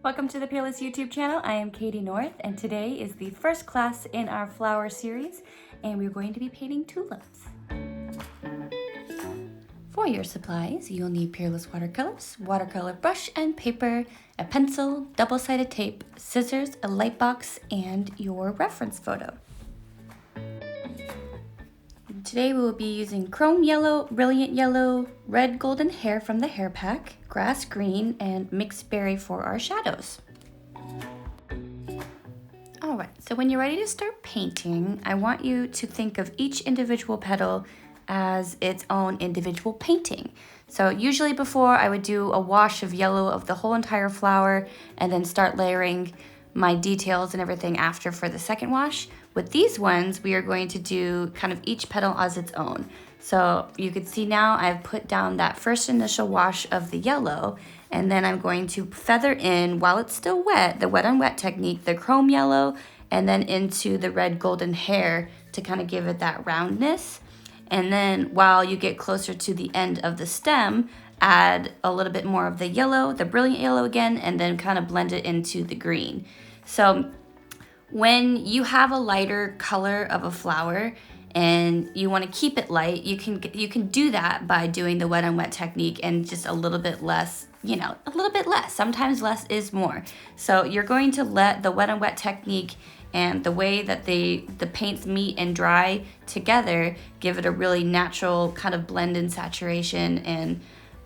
Welcome to the Peerless YouTube channel. I am Caitie North, and today is the first class in our flower series, and we're going to be painting tulips. For your supplies, you'll need Peerless Watercolors, watercolor brush and paper, a pencil, double-sided tape, scissors, a light box, and your reference photo. Today we will be using chrome yellow, brilliant yellow, red golden hair from the hair pack, grass green, and mixed berry for our shadows. Alright, so when you're ready to start painting, I want you to think of each individual petal as its own individual painting. So usually before I would do a wash of yellow of the whole entire flower and then start layering my details and everything after for the second wash. With these ones, we are going to do kind of each petal as its own. So you can see now I've put down that first initial wash of the yellow, and then I'm going to feather in, while it's still wet, the wet on wet technique, the chrome yellow, and then into the red golden hair to kind of give it that roundness. And then while you get closer to the end of the stem, add a little bit more of the yellow, the brilliant yellow again, and then kind of blend it into the green. So when you have a lighter color of a flower and you want to keep it light, you can do that by doing the wet on wet technique and just a little bit less, a little bit less. Sometimes less is more. So you're going to let the wet on wet technique and the way that the paints meet and dry together give it a really natural kind of blend and saturation and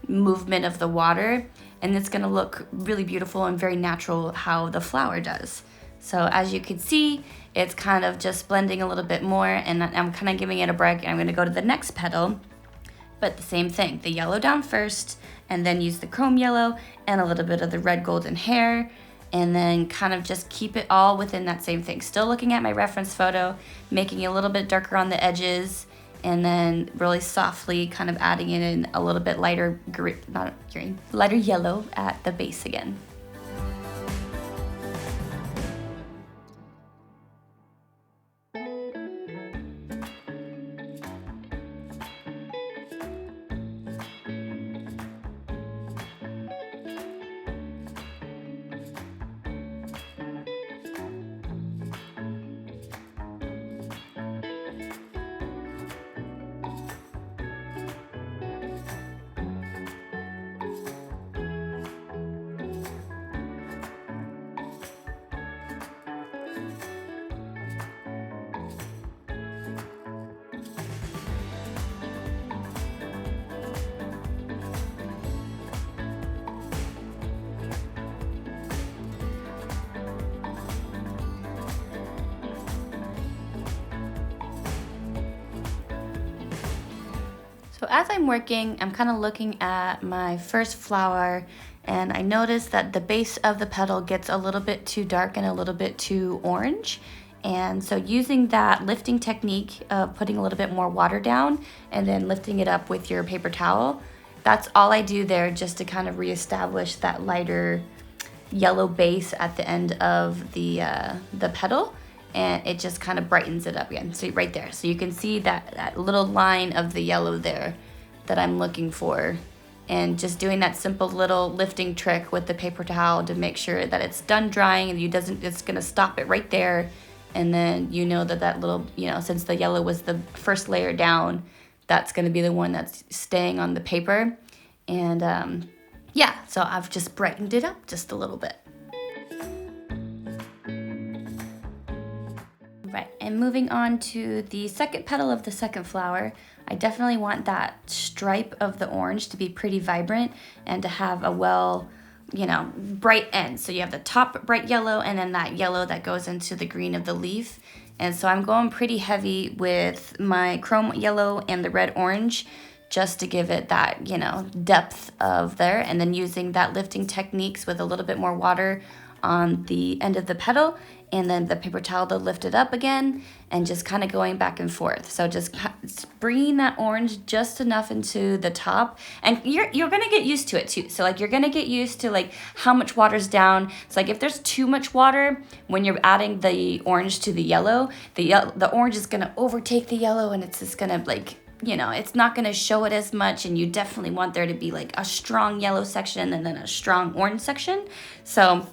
movement of the water, and it's going to look really beautiful and very natural how the flower does. So as you can see, it's kind of just blending a little bit more, and I'm kind of giving it a break, and I'm going to go to the next petal, but the same thing, the yellow down first, and then use the chrome yellow and a little bit of the red golden hair, and then kind of just keep it all within that same thing. Still looking at my reference photo, making it a little bit darker on the edges, and then really softly kind of adding it in a little bit lighter lighter yellow at the base again. So as I'm working, I'm kind of looking at my first flower, and I notice that the base of the petal gets a little bit too dark and a little bit too orange. And so using that lifting technique of putting a little bit more water down and then lifting it up with your paper towel, that's all I do there, just to kind of reestablish that lighter yellow base at the end of the petal. And it just kind of brightens it up again. So right there, so you can see that little line of the yellow there that I'm looking for, and just doing that simple little lifting trick with the paper towel to make sure that it's done drying, and it's gonna stop it right there. And then you know that little, since the yellow was the first layer down, that's gonna be the one that's staying on the paper. And yeah, so I've just brightened it up just a little bit. Right, and moving on to the second petal of the second flower, I definitely want that stripe of the orange to be pretty vibrant and to have a bright end. So you have the top bright yellow and then that yellow that goes into the green of the leaf. And so I'm going pretty heavy with my chrome yellow and the red orange just to give it that, depth of there. And then using that lifting techniques with a little bit more water on the end of the petal, and then the paper towel to lift it up again, and just kind of going back and forth. So just bringing that orange just enough into the top, and you're gonna get used to it too. So you're gonna get used to how much water's down. So if there's too much water when you're adding the orange to the yellow, the orange is gonna overtake the yellow, and it's just gonna it's not gonna show it as much, and you definitely want there to be a strong yellow section and then a strong orange section. So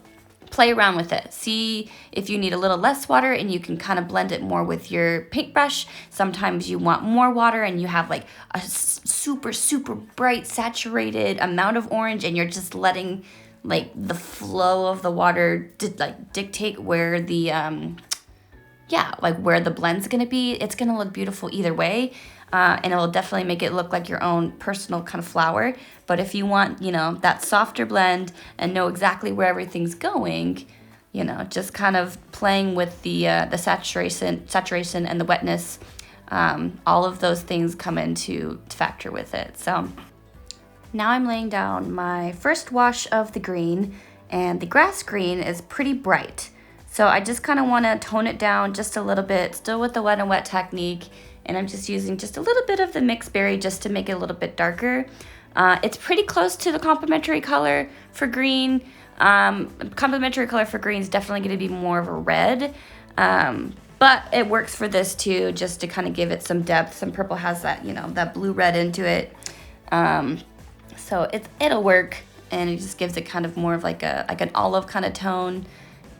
play around with it. See if you need a little less water and you can kind of blend it more with your paintbrush. Sometimes you want more water and you have like a super, super bright saturated amount of orange and you're just letting like the flow of the water dictate where the, like where the blend's gonna be. It's gonna look beautiful either way. And it will definitely make it look like your own personal kind of flower. But if you want, you know, that softer blend and know exactly where everything's going, you know, just kind of playing with the saturation and the wetness, all of those things come into factor with it. So now I'm laying down my first wash of the green, and the grass green is pretty bright. So I just kind of want to tone it down just a little bit, still with the wet and wet technique. And I'm just using just a little bit of the mixed berry just to make it a little bit darker. It's pretty close to the complementary color for green. Complementary color for green is definitely going to be more of a red. But it works for this too, just to kind of give it some depth. Some purple has that, you know, that blue-red into it. So it'll work, and it just gives it kind of more of like an olive kind of tone.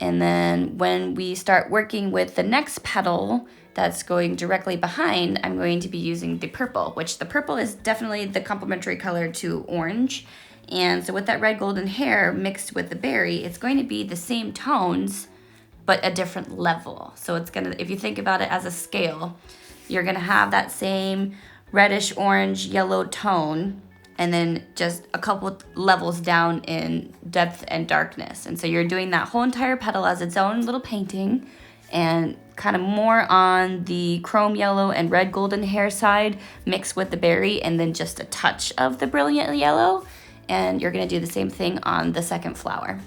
And then when we start working with the next petal that's going directly behind, I'm going to be using the purple, which the purple is definitely the complementary color to orange. And so with that red golden hair mixed with the berry, it's going to be the same tones, but a different level. So it's gonna, if you think about it as a scale, you're gonna have that same reddish orange yellow tone, and then just a couple levels down in depth and darkness. And so you're doing that whole entire petal as its own little painting, and kind of more on the chrome yellow and red golden hair side mixed with the berry, and then just a touch of the brilliant yellow. And you're gonna do the same thing on the second flower.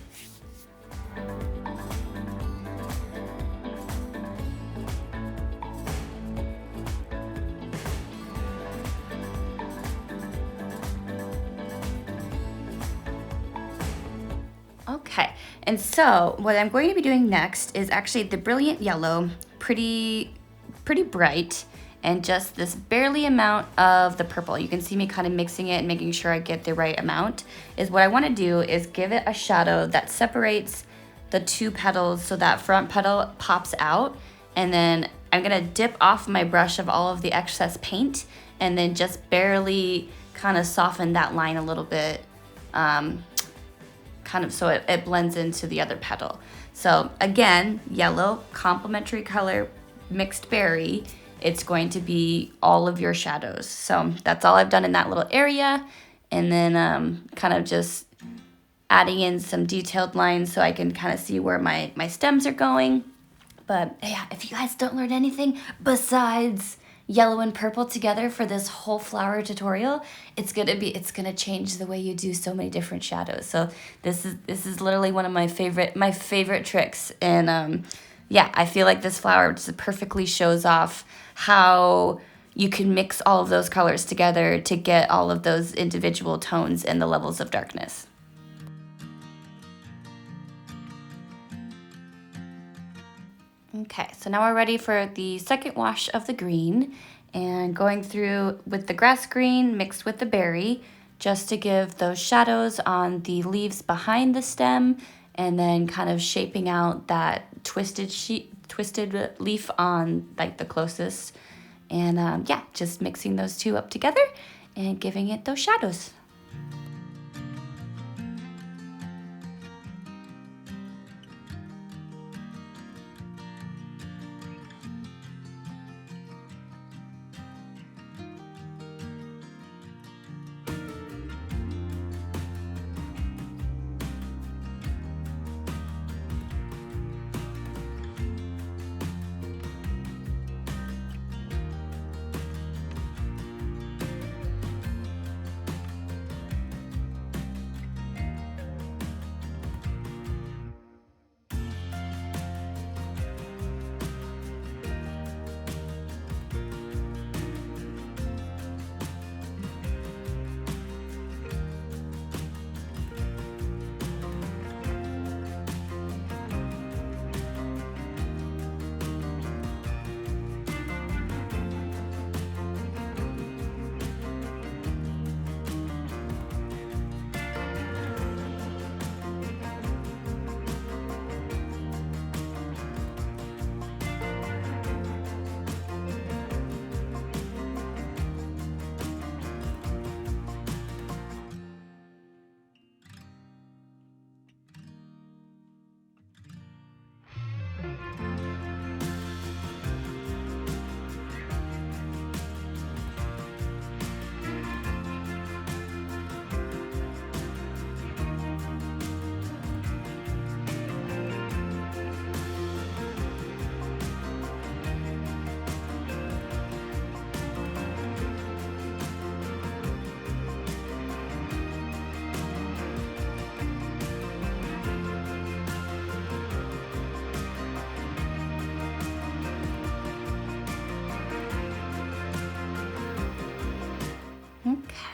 Okay, and so what I'm going to be doing next is actually the brilliant yellow, pretty bright, and just this barely amount of the purple. You can see me kind of mixing it and making sure I get the right amount. Is what I want to do is give it a shadow that separates the two petals so that front petal pops out, and then I'm gonna dip off my brush of all of the excess paint and then just barely kind of soften that line a little bit, kind of so it blends into the other petal. So again, yellow, complementary color, mixed berry, it's going to be all of your shadows. So that's all I've done in that little area. And then kind of just adding in some detailed lines so I can kind of see where my stems are going. But yeah, if you guys don't learn anything besides yellow and purple together for this whole flower tutorial, it's gonna change the way you do so many different shadows. So this is literally one of my favorite tricks. And yeah, I feel like this flower just perfectly shows off how you can mix all of those colors together to get all of those individual tones and the levels of darkness. Okay, so now we're ready for the second wash of the green, and going through with the grass green mixed with the berry just to give those shadows on the leaves behind the stem, and then kind of shaping out that twisted leaf on like the closest. And yeah, just mixing those two up together and giving it those shadows.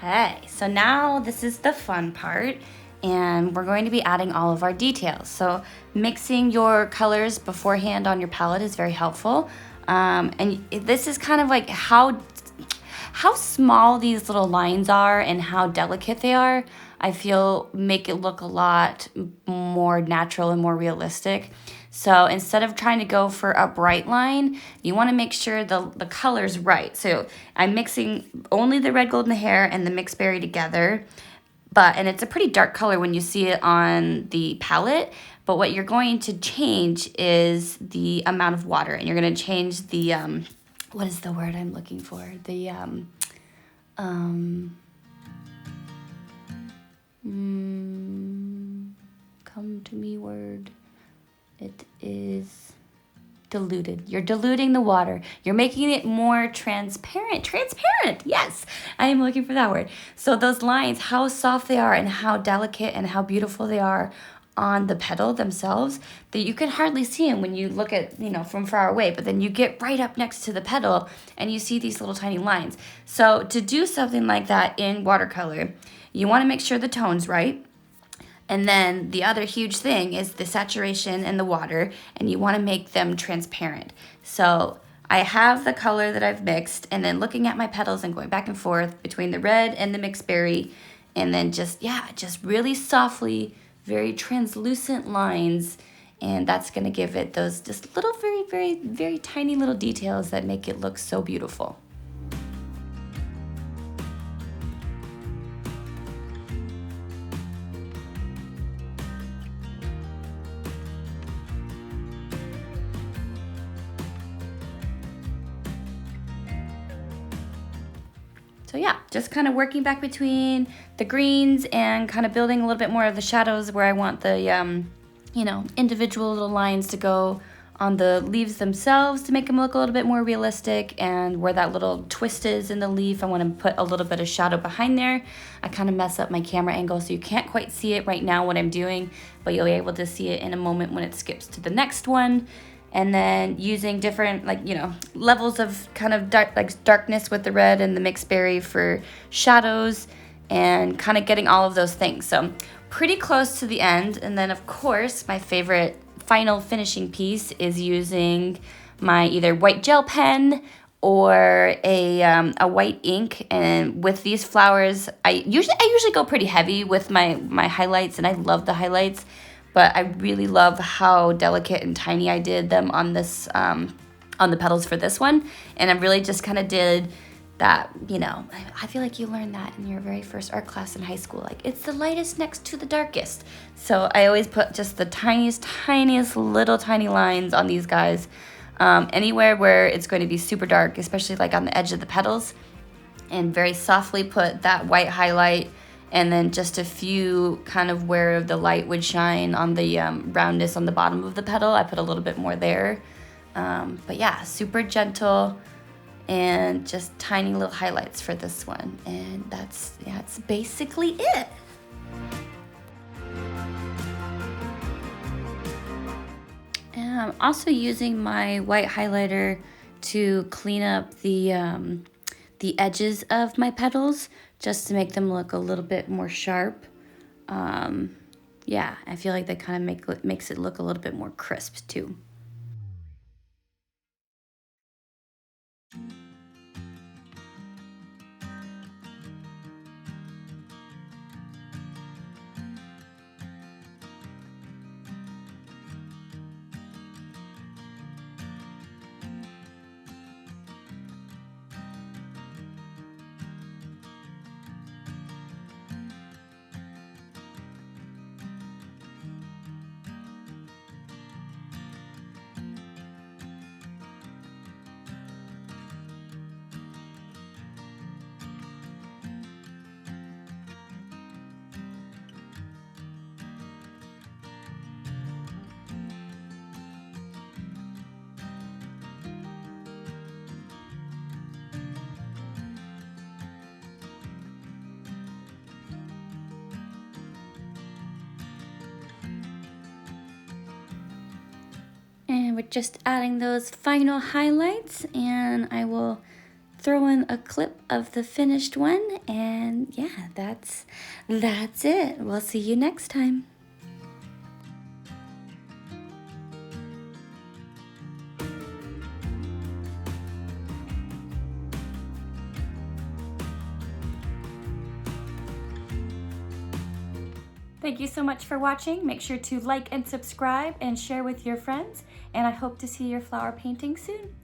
Okay, so now this is the fun part, and we're going to be adding all of our details. So mixing your colors beforehand on your palette is very helpful. And this is kind of like how small these little lines are and how delicate they are, I feel make it look a lot more natural and more realistic. So instead of trying to go for a bright line, you want to make sure the color's right. So I'm mixing only the red, gold, and the hair and the mixed berry together. And it's a pretty dark color when you see it on the palette. But what you're going to change is the amount of water, and you're going to change the, what is the word I'm looking for? The, come to me word. It is diluted. You're diluting the water. You're making it more transparent. Transparent, yes. I am looking for that word. So those lines, how soft they are and how delicate and how beautiful they are on the petal themselves, that you can hardly see them when you look at, from far away, but then you get right up next to the petal and you see these little tiny lines. So to do something like that in watercolor, you want to make sure the tone's right. And then the other huge thing is the saturation and the water, and you want to make them transparent. So I have the color that I've mixed, and then looking at my petals and going back and forth between the red and the mixed berry, and then just really softly, very translucent lines, and that's going to give it those just little, very, very, very tiny little details that make it look so beautiful. So yeah, just kind of working back between the greens and kind of building a little bit more of the shadows where I want the, individual little lines to go on the leaves themselves to make them look a little bit more realistic, and where that little twist is in the leaf, I want to put a little bit of shadow behind there. I kind of mess up my camera angle so you can't quite see it right now what I'm doing, but you'll be able to see it in a moment when it skips to the next one. And then using different, levels of kind of darkness with the red and the mixed berry for shadows, and kind of getting all of those things. So pretty close to the end. And then of course, my favorite final finishing piece is using my either white gel pen or a white ink. And with these flowers, I usually go pretty heavy with my highlights, and I love the highlights. But I really love how delicate and tiny I did them on this, on the petals for this one. And I really just kind of did that, I feel like you learned that in your very first art class in high school. Like, it's the lightest next to the darkest. So I always put just the tiniest little tiny lines on these guys. Anywhere where it's going to be super dark, especially like on the edge of the petals. And very softly put that white highlight, and then just a few kind of where the light would shine on the roundness on the bottom of the petal. I put a little bit more there. But yeah, super gentle and just tiny little highlights for this one. And that's basically it. And I'm also using my white highlighter to clean up the edges of my petals, just to make them look a little bit more sharp. Yeah, I feel like that kind of makes it look a little bit more crisp too. And we're just adding those final highlights, and I will throw in a clip of the finished one, and yeah, that's it. We'll see you next time. Thank you so much for watching. Make sure to like and subscribe and share with your friends, and I hope to see your flower painting soon.